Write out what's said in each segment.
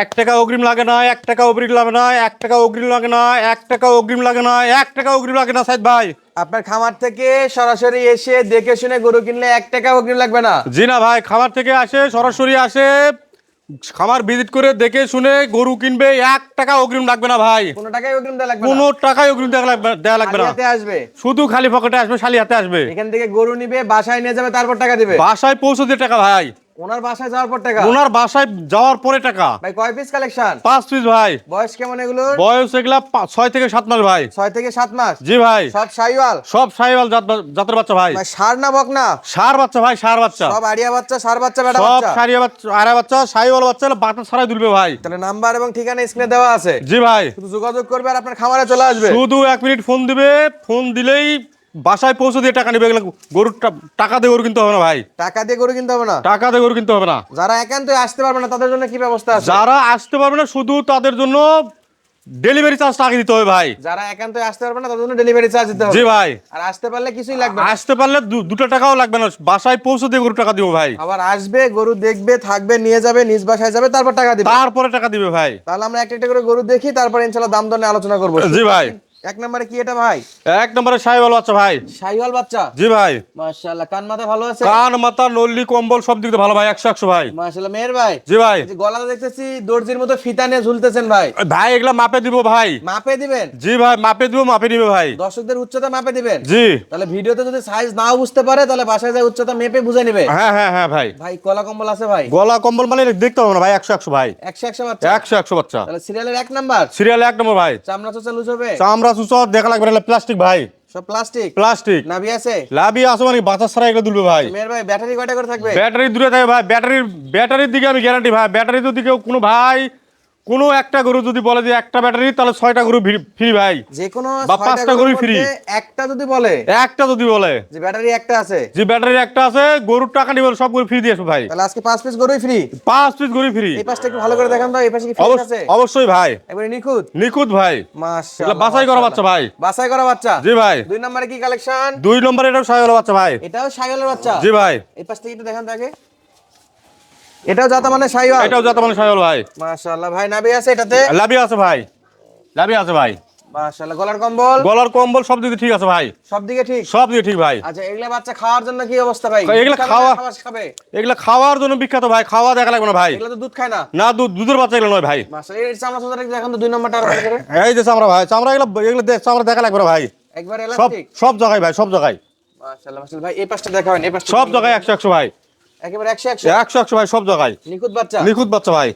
1 টাকা অগ্রিম লাগে না, 1 টাকা অগ্রিম লাগে না, 1 টাকা অগ্রিম লাগে না, 1 টাকা অগ্রিম লাগে না, 1 টাকা অগ্রিম লাগে না সাইদ ভাই। আপনার খামার থেকে সরাসরি এসে দেখে শুনে গরু কিনলে 1 টাকা অগ্রিম লাগবে না? জি না ভাই, খামার থেকে আসে, সরাসরি আসে, খামার ভিজিট করে দেখে শুনে গরু কিনবে, 1 টাকা অগ্রিম লাগবে না ভাই। কোনো টাকাই অগ্রিম দেওয়া লাগবে না? কোনো টাকাই অগ্রিম দেওয়া লাগবে খালি না। হাতে আসবে, শুধু খালি পকেটে আসবে, খালি হাতে আসবে। এখান থেকে গরু নিবে, বাসায় নিয়ে যাবে, তারপর টাকা দিবে? বাসায় পৌঁছে দিয়ে টাকা ভাই। ওনার বাসায় যাওয়ার পর টাকা? ওনার বাসায় যাওয়ার পরে টাকা। ভাই কয় পিস কালেকশন? 5 পিস ভাই। বয়স কেমন এগুলোর? বয়স এগুলা 6 থেকে 7 মাস ভাই। 6 থেকে 7 মাস? জি ভাই। সব শাইওয়াল? সব শাহিওয়াল জাতের বাচ্চা ভাই। ভাই ষাঁড় না বকনা? ষাঁড় বাচ্চা ভাই, ষাঁড় বাচ্চা। সব আড়িয়া বাচ্চা, ষাঁড় বাচ্চা, বেটা সব বাচ্চা? সারিয়া বাচ্চা, আড়া বাচ্চা, শাহিওয়াল বাচ্চা, বাচ্চা ছাড়াই দুলবে ভাই। তাহলে নাম্বার এবং ঠিকানা স্ক্রিনে দেওয়া আছে, জি ভাই। শুধু যোগাযোগ করবে আর আপনার খামারে চলে আসবে। শুধু 1 মিনিট ফোন দিবে, ফোন দিলেই বাসায় পৌঁছে দিয়ে টাকা নেবে। এগুলো গরুর টাকা দিয়ে গরু কিনতে হবে না ভাই। টাকা দিয়ে গরু কিনতে হবে না? টাকা দিয়ে গরু কিনতে হবে না। যারা একান্তই আসতে পারবে না তাদের জন্য কি ব্যবস্থা আছে? যারা আসতে পারবে না শুধু তাদের জন্য ডেলিভারি চার্জ টাকা দিতে হবে ভাই। যারা একান্তই আসতে পারবে না তাদের জন্য ডেলিভারি চার্জ দিতে হবে? জি ভাই। আর আসতে পারলে কিছুই লাগবে না? আসতে পারলে দুটো টাকাও লাগবে না, বাসায় পৌঁছে দিয়ে গরু টাকা দিব ভাই। আবার আসবে, গরু দেখবে, থাকবে, নিয়ে যাবে, নিজ বাসায় যাবে, তারপর টাকা দিবে? তারপরে টাকা দিবে ভাই। তাহলে আমরা একটা একটা করে গরু দেখি, তারপর ইনশাআল্লাহ দাম দর নিয়ে আলোচনা করবো। জি ভাই। এক নম্বরে কি এটা ভাই? 1 নম্বরে শাহিওয়াল বাচ্চা ভাই। শাহিওয়াল বাচ্চা? জি ভাই। মাশাআল্লাহ, কান মাথা ভালো আছে? কান মাথা নল্লি কম্বল সব দিক দিয়ে ভালো ভাই, 100 ভাই। মাশাআল্লাহ। মেহের ভাই? জি ভাই। এই যে গলাটা দেখতেছি দর্জির মতো ফিতা নিয়ে ঝুলতেছেন ভাই, ভাই এগুলা মাপে দিব ভাই। মাপে দিবেন? জি ভাই, মাপে দিব, মাপে নিবে ভাই। দর্শকদের উচ্চতা মাপে দিবেন? জি। তাহলে ভিডিওতে যদি সাইজ নাও বুঝতে পারে তাহলে বাসায় যায় উচ্চতা মেপে বুঝে নেবে? হ্যাঁ হ্যাঁ হ্যাঁ ভাই। ভাই গলা কম্বল আছে ভাই? গলা কম্বল মানে দেখতে হবে না ভাই, 100 ভাই। 100 বাচ্চা? 100 বাচ্চা। তাহলে সিরিয়ালের 1 নাম্বার? সিরিয়াল 1 নম্বর ভাই। চামড়া চোচা লুজ হবে? চামড়া সুসো দেখা লাগবে না, প্লাস্টিক ভাই। সব প্লাস্টিক? প্লাস্টিক। নাভি আছে? লাভি আছে মানে বাচ্চা ছাড়া এগুলো দুলবে ভাই। মেহের ভাই ব্যাটারি কয়টা করে থাকবে? ব্যাটারি দূরে থাকে ভাই, ব্যাটারির দিকে আমি গ্যারান্টি ভাই। ব্যাটারি যদি কেউ কোনো ভাই কোনো একটা গরু যদি বলে যে একটা ব্যাটারি, তাহলে 6টা গরু ফ্রি ভাই। যে কোনো বা 5টা গরু ফ্রি। একটা যদি বলে, একটা যদি বলে যে ব্যাটারি একটা আছে, যে ব্যাটারি একটা আছে, গরুর টাকা নিবে, সব গরু ফ্রি দিয়ে আসবে ভাই। তাহলে আজকে 5 পিস গরুই ফ্রি? 5 পিস গরু ফ্রি। এই পাশটা একটু ভালো করে দেখান তো, এই পাশে কি ফিট আছে? অবশ্যই ভাই। এবারে নিখুঁত? নিখুঁত ভাই। মাশাআল্লাহ, বাছাই করা বাচ্চা ভাই। বাছাই করা বাচ্চা? জি ভাই। 2 নম্বরে কি কালেকশন? 2 নম্বরে এটাও শাহিওয়াল বাচ্চা ভাই। এটাও শাহিওয়ালের বাচ্চা? জি ভাই। এই পাশ থেকে একটু দেখান তো আগে। এটাও জাতা মানে শাহিওয়াল? এটাও জাত মানে শাহিওয়াল ভাই। মাশাআল্লাহ। ভাই নাভি আছে এটাতে? লাভি আছে ভাই, লাভি আছে ভাই। মাশাআল্লাহ। গলার কম্বল? গলার কম্বল সব দিকে ঠিক আছে ভাই। সব দিকে ঠিক? সব দিকে ঠিক ভাই। আচ্ছা, এগুলা বাচ্চা খাওয়ার জন্য কি অবস্থা ভাই? এগুলা খাবে? এগুলা খাওয়ার জন্য বিখ্যাত ভাই, খাওয়া দেখা লাগবে না ভাই। এগুলা তো দুধ খায় না? না, দুধের বাচ্চা এগুলো নয় ভাই। মাশাআল্লাহ। এই চামড়া চোদাটা একটু দেখান তো 2 নম্বরটা আর ভালো করে। এই যে চামড়া ভাই, চামড়া এগুলো চামড়া দেখা লাগবে না ভাই। একবার সব এলাস্টিক? সব জায়গায় ভাই, সব জায়গায়। মাশাআল্লাহ মাশাআল্লাহ। ভাই এই পাশটা দেখাবেন, এই পাশটা সব জায়গায় 100 ভাই। একেবারে 100 100 ভাই, সব জায়গায় নিখুঁত বাচ্চা? নিখুঁত বাচ্চা ভাই।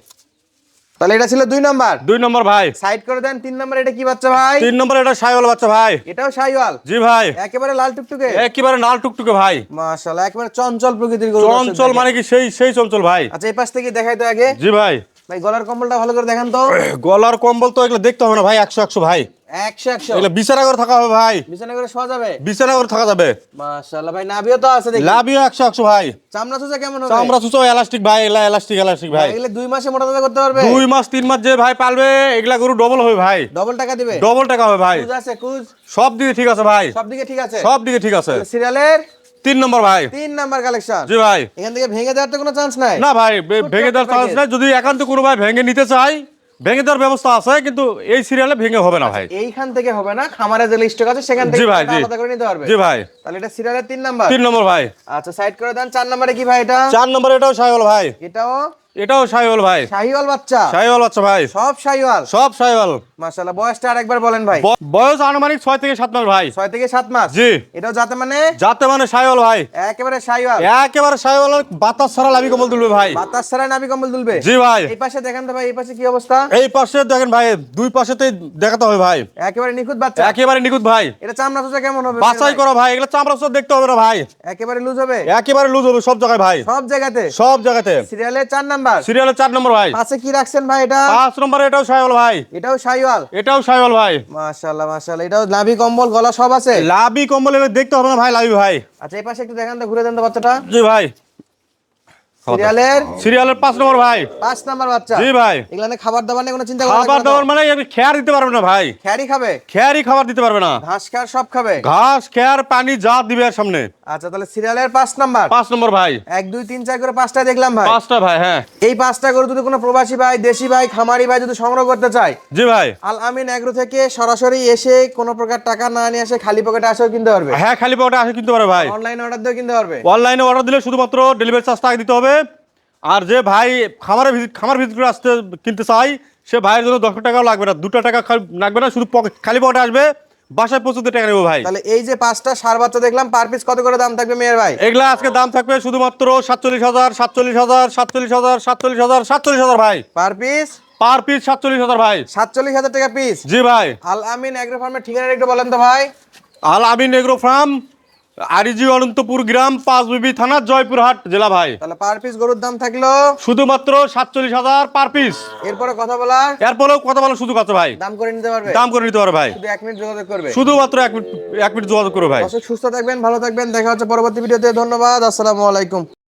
তাহলে এটা ছিল 2 নাম্বার। 2 নম্বর ভাই। সাইড করে দেন। 3 নাম্বার এটা কি বাচ্চা ভাই? 3 নম্বর এটা শাহিওয়াল বাচ্চা ভাই। এটাও শাহিওয়াল? জি ভাই। একেবারে লাল টুকটুকে? একেবারে লাল টুকটুকে ভাই। মাশাআল্লাহ, একেবারে চঞ্চল প্রকৃতির গরু। চঞ্চল মানে কি সেই চঞ্চল ভাই। আচ্ছা, এই পাশ থেকে দেখাই তো আগে। জি ভাই। ভাই গলার কম্বলটা ভালো করে দেখান তো। গলার কম্বল তো এগুলো দেখতে হবে না ভাই, 100 ভাই। 100 এগুলো বিছানা করে থাকা হবে ভাই। বিছানা করে শোয়া যাবে? বিছানা করে থাকা যাবে। মাশাআল্লাহ। ভাই নাভিও তো আছে দেখি। লাভিও 100 ভাই। চামড়া চোচা কেমন হবে? চামড়া সুসো এলাস্টিক ভাই, এগুলা এলাস্টিক ভাই। এগুলো 2 মাসে মোটা তাজা করতে পারবে? 2 মাস 3 মাস যে ভাই পালবে, এগুলা গরু ডবল হবে ভাই। ডবল টাকা দিবে? ডবল টাকা হবে ভাই। কুজ আছে? কুজ সব দিকে ঠিক আছে ভাই। সব দিকে ঠিক আছে? সব দিকে ঠিক আছে। সিরিয়ালের 3 নম্বর ভাই। 3 নাম্বার কালেকশন? জি ভাই। এখান থেকে ভেঙে দেওয়ার তো কোনো চান্স নাই? না ভাই, ভেঙে দেওয়ার চান্স নাই। যদি একান্ত কোনো ভাই ভেঙে নিতে চাই, ভেঙে দেওয়ার ব্যবস্থা আছে, কিন্তু এই সিরিয়ালে ভেঙে হবে না ভাই। এইখান থেকে হবে না, খামারে যে স্টক আছে সেখান থেকে জি ভাই, জি। আলাদা করে নিতে পারবে? জি ভাই। তাহলে এটা সিরিয়ালের 3 নাম্বার? 3 নম্বর ভাই। আচ্ছা, সাইড করে দেন। 4 নম্বরে কি ভাই এটা? 4 নম্বর এটাও শাহিওয়াল ভাই। এটাও শাহিওয়াল ভাই। শাহিওয়াল বাচ্চা? শাহিওয়াল বাচ্চা ভাই। সব শাহিওয়াল? সব শাহিওয়াল। মাশাআল্লাহ। বয়সটা আরেকবার বলেন ভাই। বয়স আনুমানিক 6 থেকে 7 মাস ভাই। 6 থেকে 7 মাস? জি। এটাও জাতে মানে? যাতে মানে শাহিওয়াল ভাই। একেবারে শাহিওয়াল? একেবারে শাহিওয়াল, বাতাস ছাড়া লাভি কম্বল তুলবে ভাই। বাতাস ছাড়া নাভি কম্বল তুলবে? জি ভাই। এই পাশে দেখেন তো ভাই, এই পাশে কি অবস্থা? এই পাশে দেখেন ভাই, 2 পাশেতেই দেখাতে হবে ভাই। একেবারে নিখুঁত বাচ্চা? একেবারে নিখুঁত ভাই। এটা চামড়া চোচা কেমন হবে? বাছাই করা ভাই, এগুলো চামড়া সব দেখতে হবে না ভাই। একেবারে লুজ হবে? একেবারে লুজ হবে সব জায়গায় ভাই। সব জায়গাতে? সব জায়গাতে। সিরিয়ালের 4 নাম্বার? সিরিয়ালের 4 নম্বর ভাই। পাশে কি রাখছেন ভাই এটা? 5 নম্বরে এটাও শাহিওয়াল ভাই। এটাও শাহিওয়াল? এটাও শাহিওয়াল ভাই। মাশাআল্লাহ মাশাআল্লাহ। এটাও নাভি কম্বল গলা সব আছে? লাভি কম্বল এগুলো দেখতে হবে না ভাই, লাভি ভাই। আচ্ছা, এই পাশে একটু দেখান তো, ঘুরে দেন তো বাচ্চাটা। জি ভাই। সিরিয়ালের 5 নম্বর ভাই। 5 নাম্বার বাচ্চা। জি ভাই। এগুলা খাবার দাবার নিয়ে কোনো চিন্তা করা খাবার দাবার মানে আমি খেয়ার দিতে পারবে না ভাই। খেয়ারই খাবে? খেয়ারই খাবার দিতে পারবে না। ঘাস খার সব খাবে? ঘাস খেয়ার পানি যা দিবে এর সামনে। আচ্ছা তাহলে সিরিয়ালের 5 নাম্বার। 5 নম্বর ভাই। 1 2 3 4 করে 5টা দেখলাম ভাই। 5টা ভাই, হ্যাঁ। এই 5টা গরু যদি কোনো প্রবাসী ভাই, দেশি ভাই, খামারি ভাই যদি সংগ্রহ করতে চায়, জি ভাই, আল আমিন এগ্রো থেকে সরাসরি এসে কোনো প্রকার টাকা না নিয়ে এসে খালি পকেটে আসেও কিনতে পারবে? হ্যাঁ, খালি পকেটে আসে কিনতে পারবে ভাই। অনলাইনে অর্ডার দিয়েও কিনতে পারবে? অনলাইনে অর্ডার দিলে শুধুমাত্র ডেলিভারি চার্জ টাকা দিতে হবে। আর যে ভাই খামার ভিজিট করে আসতে কিনতে চাই, সে ভাইয়ের জন্য 10 টাকাও লাগবে না, 2 টাকা লাগবে না, শুধু খালি পকেটে আসবে, বাসায় পৌঁছতে টাকা নেবো ভাই। তাহলে এই যে 5টা সার বাচ্চা দেখলাম, পার পিস কত করে দাম থাকবে মেয়ের ভাই? এগুলা আজকে দাম থাকবে শুধুমাত্র 47,000, 47,000, 47,000, 47,000, 47,000 ভাই। Per piece? পার পিস 47,000 ভাই। 47,000 টাকা পিস? জি ভাই। আল আমিন এগ্রো ফার্মের ঠিকানা একটু বলেন তো ভাই। আল আমিন এগ্রো ফার্ম, আরিজি অনন্তপুর গ্রাম, পাঁচবিবি থানা, জয়পুরহাট জেলা ভাই। তাহলে পার পিস গরুর দাম থাকলো শুধুমাত্র 47,000 পার পিস। এরপরে কথা বলার? এরপরেও কথা বলার সুযোগ আছে ভাই। দাম করে নিতে পারবে? দাম করে নিতে পারবে ভাই। শুধু 1 মিনিট যোগাযোগ করবে? শুধুমাত্র 1 মিনিট যোগাযোগ করবে ভাই। দর্শক সুস্থ থাকবেন, ভালো থাকবেন, দেখা হচ্ছে পরবর্তী ভিডিওতে। ধন্যবাদ, আসসালামু আলাইকুম।